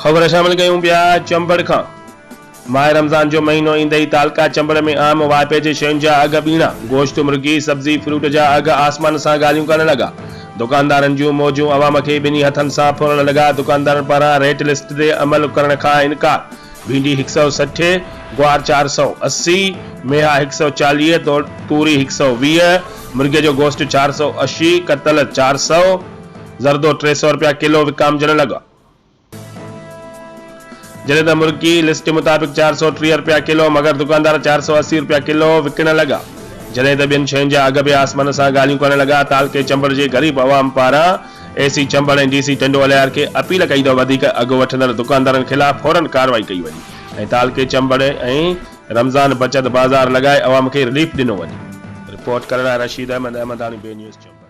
ख़बर शामिल कयूं पिया चंबड़ खां। माह रमज़ान जो महीनो ईंदे ई तालका चंबड़ में आम वाइपे जे शयुनि जा अघ ॿीणा। गोश्त, मुर्गी, सब्जी, फ्रूट जा अघ आसमान सां ॻाल्हियूं करण लॻा। दुकानदारनि जूं मौजूं अवाम खे ॿिन्ही हथनि सां फुरण लॻा। दुकानदारनि पारां रेट लिस्ट ते अमल करण खां इनकार। भिंडी 160, ग्वार 480, मेहा 140, तूरी 120, मुर्गे जो गोश्त 480, कतल 400, ज़रदो 300 रुपया किलो विकामजण लॻा। जॾहिं त मुर्गी लिस्ट मुताबिक़ 430 रुपया किलो, मगर दुकानदार 480 रुपया किलो विकण लॻा। जॾहिं त ॿियनि शयुनि जा अघ बि आसमान सां ॻाल्हियूं करण लॻा। तालके चंबड़ जे ग़रीब अवाम पारां एसी चंबड़ ऐं डीसी टिंडो अलियार खे अपील कई त वधीक अघ वठंदड़ दुकानदारनि खिलाफ़ फौरन कार्रवाई कई वञे ऐं तालके चंबड़ ऐं रमज़ान बचत बाज़ार लॻाए अवाम खे रिलीफ ॾिनो वञे। रिपोर्ट करण लाइ रशीद अहमद, अहमदानी बे न्यूज़।